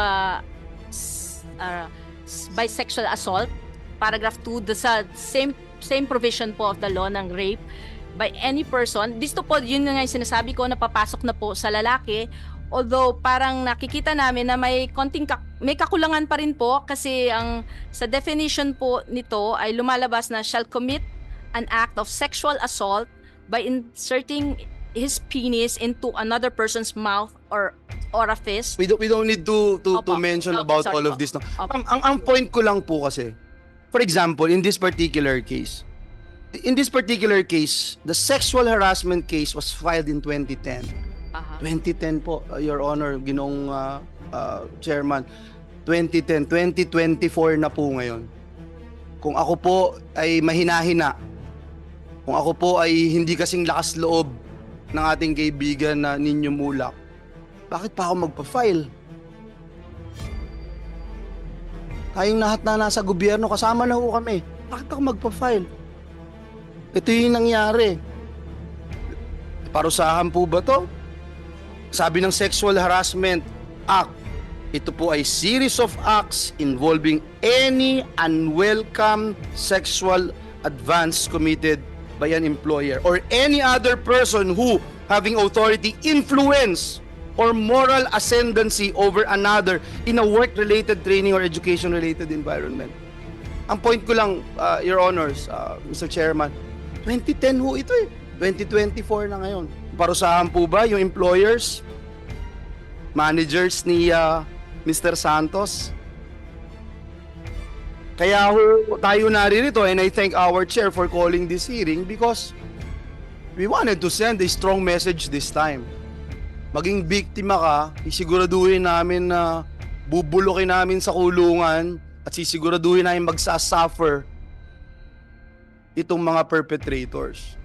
by sexual assault, paragraph 2 sa same provision po of the law ng rape by any person. Dito po yun nga yung sinasabi ko, napapasok na po sa lalaki, although parang nakikita namin na may konting may kakulangan pa rin po kasi ang sa definition po nito ay lumalabas na shall commit an act of sexual assault by inserting his penis into another person's mouth or orifice.
We don't need to
Opo.
mention
Opo,
about
sorry
all of
po.
this. No?
Opo.
Ang point ko lang po kasi, for example, in this particular case, the sexual harassment case was filed in 2010. 2010 po, Your Honor, Ginoong Chairman. 2010, 2024 na po ngayon. Kung ako po ay mahina-hina, kung ako po ay hindi kasing lakas loob ng ating kaibigan na Ninyo Mulak, bakit pa ako magpa-file? Tayong lahat na nasa gobyerno, kasama na ho kami. Bakit ako magpa-file? Ito yung nangyari. Parusahan po ba to? Sabi ng Sexual Harassment Act, ito po ay series of acts involving any unwelcome sexual advance committed by an employer or any other person who having authority, influence, or moral ascendancy over another in a work-related, training, or education-related environment. Ang point ko lang, Your Honors, Mr. Chairman, 2010 ho ito eh. 2024 na ngayon. Parusahan po ba yung employers, managers ni Mr. Santos? Kaya ho tayo naririto, and I thank our chair for calling this hearing because we wanted to send a strong message this time. Maging biktima ka, isiguraduhin namin na bubulukin namin sa kulungan at sisiguraduhin namin magsasuffer itong mga perpetrators.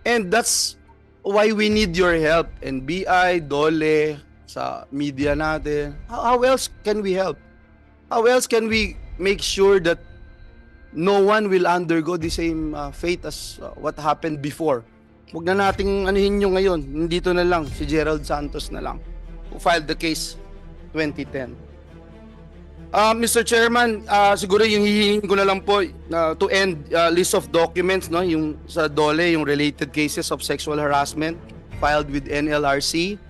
And that's why we need your help. And BI, DOLE, sa media natin. How else can we help? How else can we make sure that no one will undergo the same fate as what happened before? Huwag na nating anuhin nyo ngayon. Nandito na lang, si Gerald Santos na lang, who filed the case 2010. Mr. Chairman, siguro yung hihingin ko na lang po to end list of documents, no, yung sa DOLE, yung related cases of sexual harassment filed with NLRC,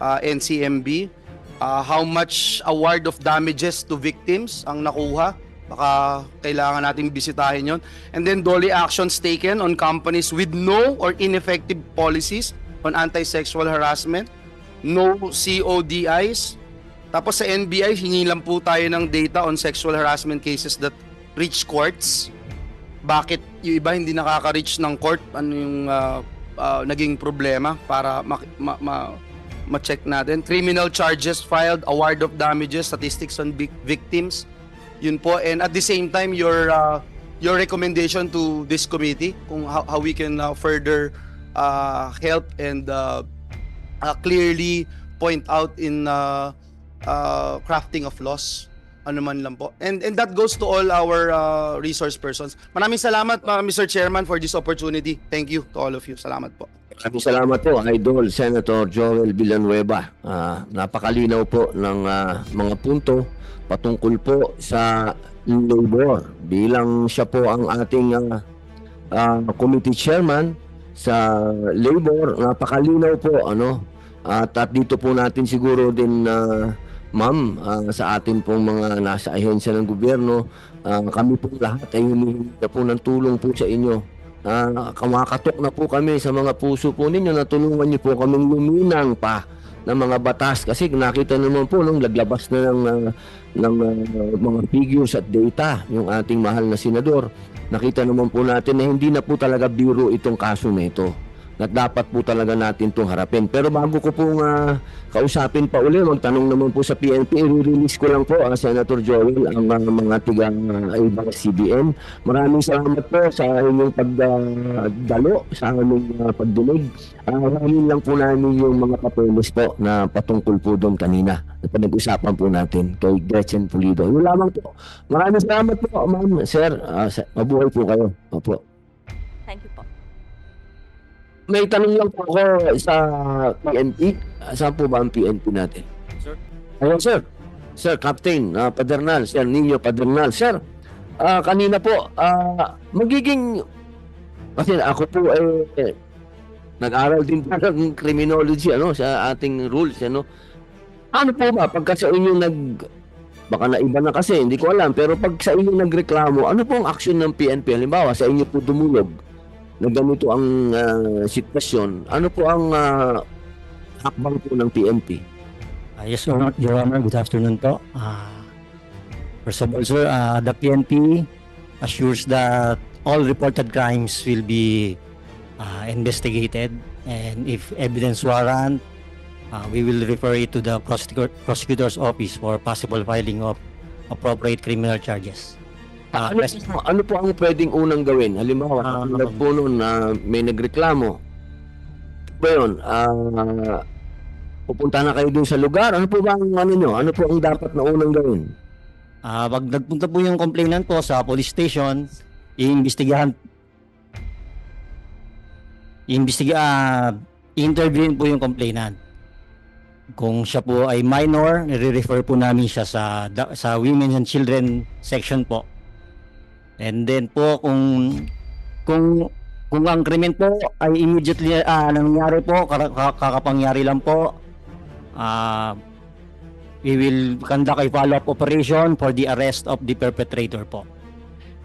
NCMB, how much award of damages to victims ang nakuha. Baka kailangan natin bisitahin yon. And then DOLE actions taken on companies with no or ineffective policies on anti-sexual harassment, no CODIs. Tapos sa NBI, hingi lang po tayo ng data on sexual harassment cases that reach courts. Bakit yung iba hindi nakaka-reach ng court? Ano yung naging problema para ma-check natin? Criminal charges filed, award of damages, statistics on victims. Yun po. And at the same time, your recommendation to this committee kung how we can further help and clearly point out in crafting of laws, ano man lang po. And that goes to all our resource persons. Maraming salamat, Mr. Chairman, for this opportunity. Thank you to all of you. Salamat po.
Maraming salamat po, Idol Senator Joel Villanueva. Napakalinaw po ng mga punto patungkol po sa labor. Bilang siya po ang ating committee chairman sa labor, napakalinaw po, ano. At dito po natin siguro din ma'am, sa atin pong mga nasa ahensya ng gobyerno, kami po lahat ay humihingi na po ng tulong po sa inyo. Kumakatok na po kami sa mga puso po ninyo na tulungan niyo po kaming luminang pa ng mga batas kasi nakita naman po nung laglabas na ng mga figures at data yung ating mahal na senador. Nakita naman po natin na hindi na po talaga biro itong kaso na ito. Na dapat po talaga natin itong harapin. Pero bago ko pong kausapin pa uli, magtanong naman po sa PNP, i-release ko lang po, Senator Joel, ang mga ibang CBN. Maraming salamat po sa inyong pagdalo, sa aming pagdinig. Maraming lang po namin yung mga papeles po na patungkol po doon kanina. Pinag-usapan po natin kay Gretchen Pulido. Yun lamang po. Maraming salamat po, ma'am. Sir, mabuhay po kayo. Opo.
Thank you po.
May tanong lang po ako sa PNP. Saan po ba ang PNP natin?
Sir?
Ayun, sir. Sir, Captain Padernal. Sir, Nino Padernal. Sir, kanina po, magiging... Kasi ako po nag-aral din po ng criminology sa ating rules. Ano po ba? Pagka sa inyo baka na iba na kasi, hindi ko alam. Pero pag sa inyo nagreklamo, ano po ang action ng PNP? Halimbawa, sa inyo po dumulog na ganito ang sitwasyon, ano po ang hakbang po ng PNP?
Yes, Your Honor. Good afternoon po. First of all, sir, the PNP assures that all reported crimes will be investigated, and if evidence warrant, we will refer it to the prosecutor's office for possible filing of appropriate criminal charges.
Ano po ang pwedeng unang gawin? Halimbawa, katulad po noon na may nagreklamo. Ba yun, pupunta na kayo dun sa lugar. Ano po ba ang Ano po ang dapat na unang gawin?
Pag nagpunta po yung complainant po sa police station, i-interview po yung complainant. Kung siya po ay minor, nire-refer po namin siya sa Women and Children section po. And then po kung Kung ang krimen po ay immediately nangyari po, kakapangyari lang po, we will conduct a follow-up operation for the arrest of the perpetrator po.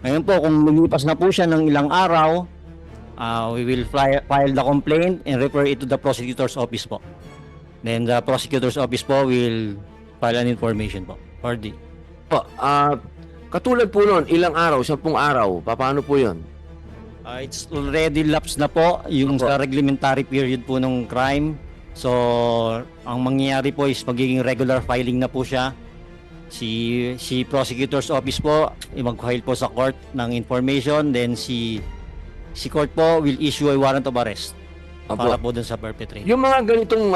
Ngayon po, kung lumipas na po siya ng ilang araw, we will file the complaint and refer it to the prosecutor's office po. Then the prosecutor's office po will file an information po for the...
Po, katulad po nun, ilang araw, 10 araw, paano po yun?
It's already lapsed na po yung sa reglementary period po ng crime. So, ang mangyayari po is magiging regular filing na po siya. Si prosecutor's office po, mag-file po sa court ng information, then si court po will issue a warrant of arrest para po dun sa perpetrator.
Yung mga ganitong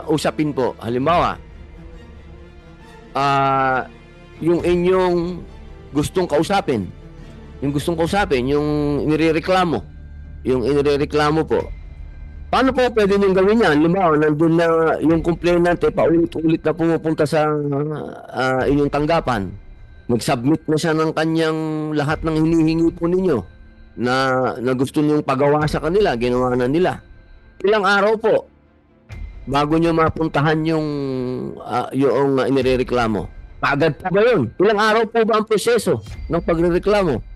usapin po, halimbawa, yung inyong gustong kausapin, yung inirereklamo po, paano po pwede niyong gawin yan? Halimbawa, nandun na yung complainant, paulit-ulit na pumupunta sa inyong tanggapan. Mag-submit na siya ng kanyang lahat ng hinihingi po ninyo na gusto niyong pagawa sa kanila, ginawa na nila. Ilang araw po bago niyo mapuntahan yung inirereklamo? Kaagad po ba yun? Ilang araw po ba ang proseso ng pagrereklamo?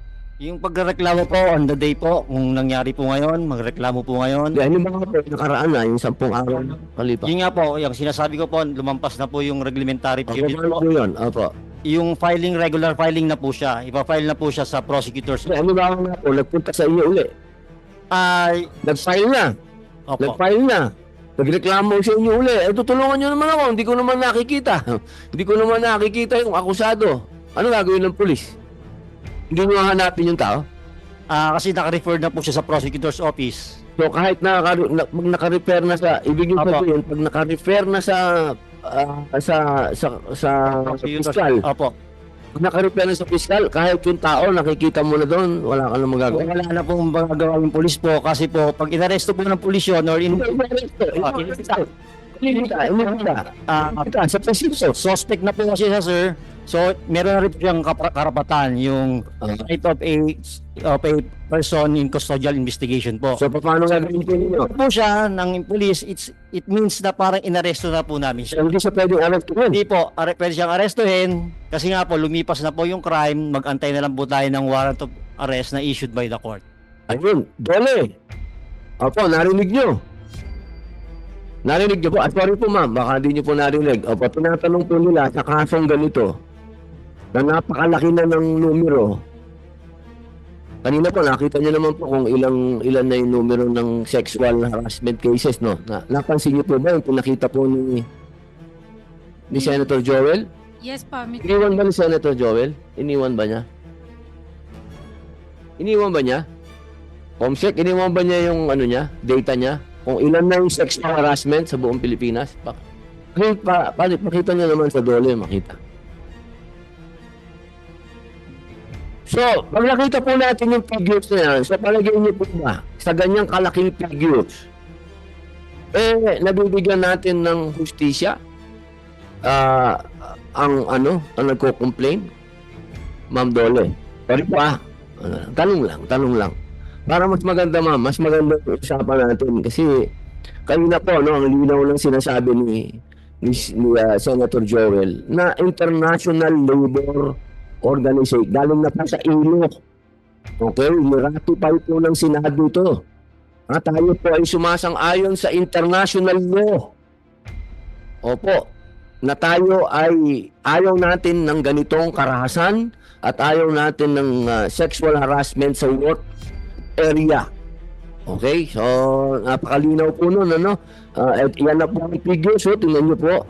Yung pagreklamo po on the day po, kung nangyari po ngayon, magreklamo po ngayon.
Yan yung mga po, nakaraan na, yung 10 araw kalipas.
Yun nga po, yung sinasabi ko po, lumampas na po yung reglementary period
Ano
po.
po yun? Opo.
Yung filing, regular filing na po siya. Ipa-file na po siya sa prosecutors.
Ano ba nga po, nagpunta sa inyo uli?
Ay,
Nag-file na.
opo.
Nag-file na. Nagreklamo sa inyo uli. Tutulungan nyo naman ako. Hindi ko naman nakikita yung akusado. Ano gagawin ng pulis? Hindi nyo hanapin yung tao?
Kasi naka-refer na po siya sa prosecutor's office.
So kahit naka-refer na sa, ibig nyo
Apo.
sabihin, pag naka-refer na sa piskal,
Opo.
pag naka-refer na sa piskal, kahit yung tao nakikita mo na doon, wala ka na magagawa.
Wala na pong magagawa yung pulis po kasi po, pag inaresto po ng pulis yun or
Sa presiso.
suspect na po kasi siya, sir. So, meron na rin po siyang karapatan yung right of a person in custodial investigation po.
So paano gagawin po ninyo?
po siya ng police, it means na parang inaresto na po namin siya.
Hindi siya pwedeng arrestuhin.
Hindi po, pwede siyang arestuhin kasi nga po lumipas na po yung crime, mag-antay na lang po tayo ng warrant of arrest na issued by the court.
Ayun, dole. Opo, narinig nyo. Narinig nyo po. Sorry po ma'am, baka hindi nyo po narinig. Opo, tinatanong po nila sa kasong ganito na napakalaki na ng numero. Kanina po, nakita nyo naman po kung ilan na yung numero ng sexual harassment cases, no? Napansin nyo po ba yung pinakita po ni Senator Joel?
Yes po,
Iniwan ba ni Senator Joel? Iniwan ba niya? Comsec, iniwan ba niya yung data niya? Kung ilan na yung sexual harassment sa buong Pilipinas? Pakita niyo naman sa dole, makita. So, pag nakita po natin yung figures na yan, sa palagay niyo po ba, sa ganyang kalaking figures, nabibigyan natin ng hustisya ang nagko-complain? Ma'am Dole, sorry pa. Tanong lang. Para mas maganda ma'am, mas maganda usapan natin kasi kanina po ang linaw lang sinasabi ni Senator Joel na International Labor Organization, galing na pa sa ILO. Okay, niratify po ng Senado ito. Tayo po ay sumasang-ayon sa international law. Opo, na tayo ay ayaw natin ng ganitong karahasan at ayaw natin ng sexual harassment sa work area. Okay, so napakalinaw po nun, at yan na po ang figures, so tingnan nyo po,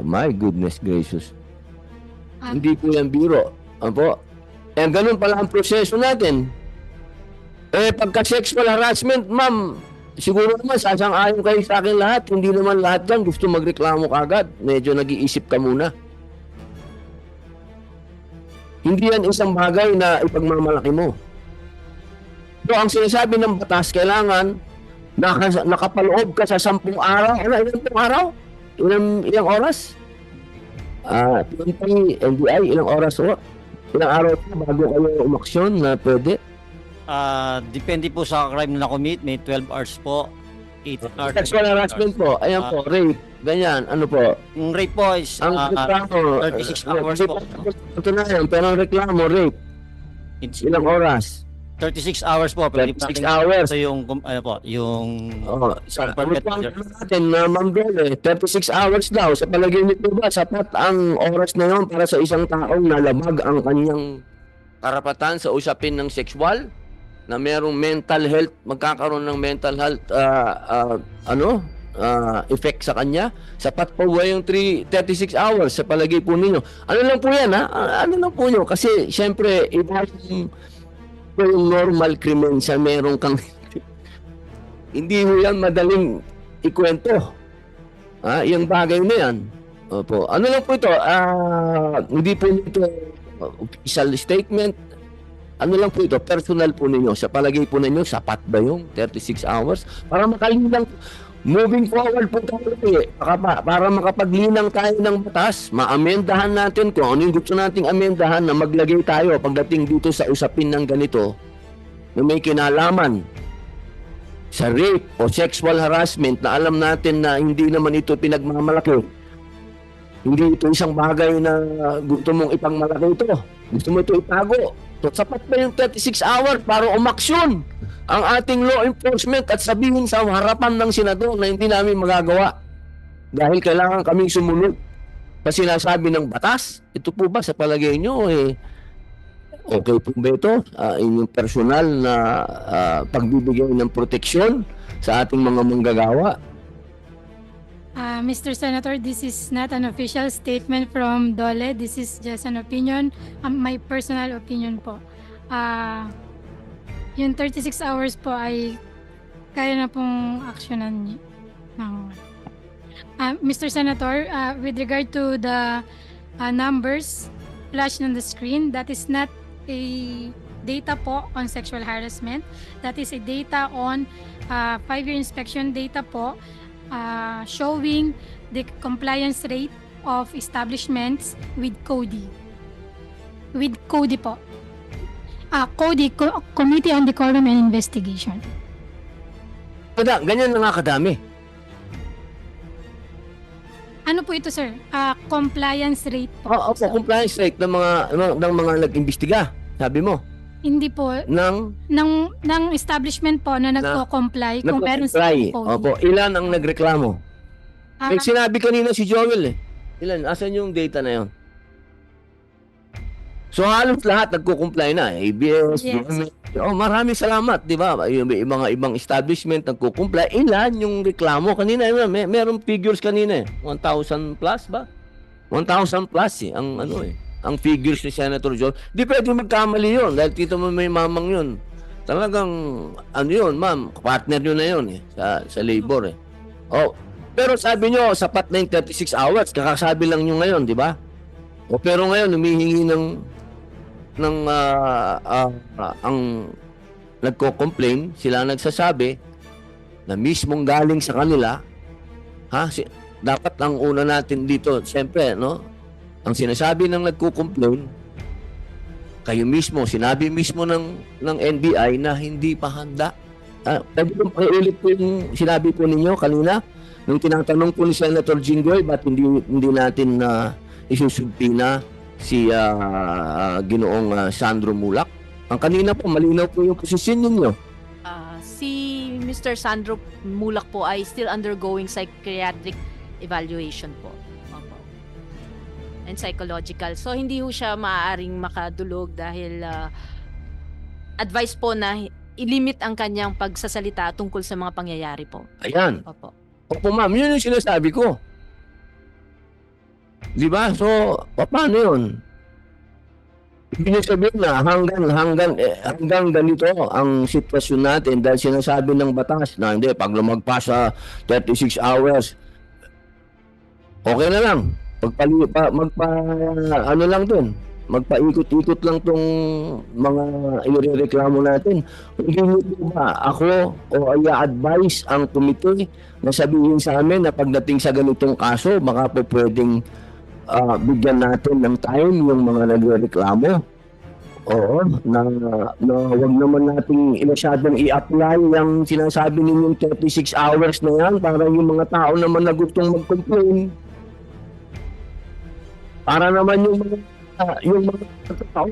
my goodness gracious. Hindi po yan biro. Opo. Ganun pala ang proseso natin. Pagka sexual harassment, ma'am, siguro naman sasang-ayon kayo sa akin lahat. Hindi naman lahat dyan gusto magreklamo kagad. Medyo nag-iisip ka muna. Hindi yan isang bagay na ipagmamalaki mo. So, ang sinasabi ng batas, kailangan nakapaloob ka sa 10 araw. Ilang araw? Ilang oras? PNP, NBI, ilang oras o? Ilang araw pa bago kayo umaksyon na pwede?
Depende po sa crime na na-commit. May 12 hours po. 8 hours.
Sexual harassment po. Ayan po, rape. Ganyan. Ano po?
Yung rape po is
Ang reklamo.
36 hours po.
Ito na yan. Pero ang reklamo, rape.
It's
Ilang oras?
36 hours po. Pwede
36
natin-
hours.
So yung, ano po, yung...
Oh, sa
Perpetrator.
natin na Ma'am Belle, 36 hours daw. Sa palagay niyo po ba, sapat ang oras na yun para sa isang taong nalabag ang kanyang karapatan sa usapin ng sexual? Na merong mental health, magkakaroon ng mental health, effect sa kanya? Sapat po ba yung 36 hours sa palagay po ninyo? Ano lang po yan, ha? Ano lang po nyo? Kasi, syempre, iba yung normal krimen sa merong kang hindi mo yan madaling ikwento. Yung bagay na yan. Opo. Ano lang po ito? Hindi po ito official statement. Ano lang po ito? Personal po ninyo. Sa palagay po ninyo, sapat ba yung 36 hours? Para makalinang, moving forward po tayo para makapaglinang tayo ng batas, maamendahan natin kung ano yung gusto nating amendahan na maglagay tayo pagdating dito sa usapin ng ganito na may kinalaman sa rape o sexual harassment na alam natin na hindi naman ito pinagmamalaki. Hindi ito isang bagay na gusto mong ipangmalaki ito. Gusto mo ito itago. So, sapat ba yung 36 hours para umaksyon ang ating law enforcement at sabihin sa harapan ng senador na hindi namin magagawa dahil kailangan kaming sumunod sa sinasabi ng batas? Ito po ba sa palagay nyo okay po ba ito? Inyong personal na pagbibigay ng proteksyon sa ating mga manggagawa?
Mr. Senator, this is not an official statement from DOLE. This is just an opinion, my personal opinion po. Yung 36 hours po ay kaya na pong aksyonan ng Mr. Senator, with regard to the numbers flashed on the screen, that is not a data po on sexual harassment. That is a data on 5-year inspection data po, showing the compliance rate of establishments with CODI. With CODI po. CODI, Committee on Decorum and Investigation.
Ganyan na nga kadami.
Ano po ito, sir? Compliance rate po.
Opo, compliance rate ng mga nag-imbestiga, sabi mo.
Hindi po. Ng establishment po na nagko-comply kung meron sa
Nagko-comply.
CODI.
Opo, ilan ang nagreklamo?
Ah,
May sinabi kanina si Joel Ilan? Asan yung data na yon? So halos lahat nagko-comply na. ABS,
Yes.
government. Maraming salamat, di ba? Yung mga ibang establishment nagko-comply. Ilan yung reklamo? Kanina, merong figures kanina 1,000 plus ba? 1,000 plus ang figures ni Senator John. Di pwede magkamali yun dahil tito mo may mamang yun. Talagang, yun, ma'am, partner nyo na yun sa labor pero sabi nyo, sapat na yung 36 hours, kakasabi lang nyo ngayon, di ba? Pero ngayon, humihingi ang nagko-complain, sila nagsasabi na mismong galing sa kanila, dapat ang una natin dito, siyempre, no? Ang sinasabi ng nagko-complain, kayo mismo, sinabi mismo ng NBI na hindi pa handa. Pwede kong pakiulit po yung sinabi po ninyo kanina, nung tinatanong po ni Senator Jinggoy, ba't hindi natin isusubpina si Ginoong Sandro Mulak? Ang kanina po, malinaw po yung posisyon ninyo.
Si Mr. Sandro Mulak po ay still undergoing psychiatric evaluation po. Opo. And psychological. So hindi ho siya maaaring makadulog dahil advice po na ilimit ang kanyang pagsasalita tungkol sa mga pangyayari po.
Ayan.
Opo.
Opo ma'am, yun yung sinasabi ko. Di ba? So, paano yun? Ibig sabihin na hanggang ganito ang sitwasyon natin dahil sinasabi ng batas na hindi, pag lumagpas sa 36 hours, okay na lang. Magpaikot-ikot lang tong mga irereklamo natin. Hindi nyo ba ako o i-advise ang committee na sabihin sa amin na pagdating sa ganitong kaso, baka po pwedeng bigyan natin ng time yung mga nagrereklamo. Oo, na wag naman nating masyadong i-apply yung sinasabi ninyong 36 hours na yan para yung mga tao naman na gustong mag-complain. Para naman yung mga tao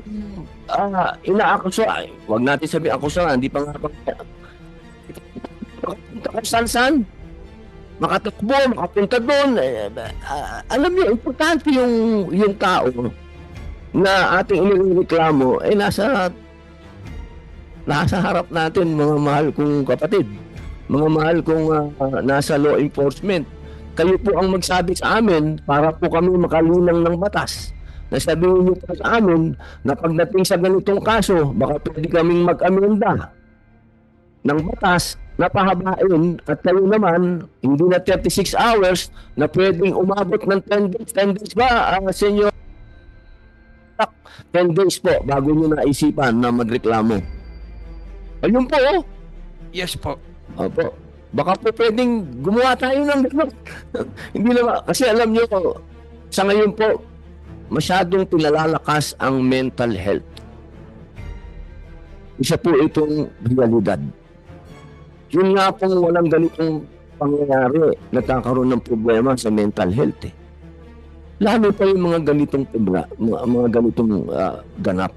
inaakusa, wag natin sabihin akusa, hindi pa nga kung saan makatakbo, makapunta doon. Alam niyo, importante yung tao na ating inireklamo ay nasa harap natin, mga mahal kong kapatid, mga mahal kong nasa law enforcement. Kayo po ang magsabi sa amin para po kami makalinang ng batas. Nasabihin niyo po sa amin na pagdating sa ganitong kaso, baka pwede kaming mag-amenda ng batas na pahabain at kayo naman, hindi na 36 hours na pwedeng umabot ng 10 days. 10 days ba, senyor? 10 days po bago nyo naisipan na magreklamo. Ayun po, oh.
Yes po.
Opo. Baka po pwedeng gumawa tayo ng gano'n. Hindi naman, kasi alam nyo, sa ngayon po, masyadong pinalalakas ang mental health. Isa po itong realidad. Yun nga pong walang ganitong pangyayari, nagkakaroon ng problema sa mental health eh. Lalo pa yung mga ganitong ganap.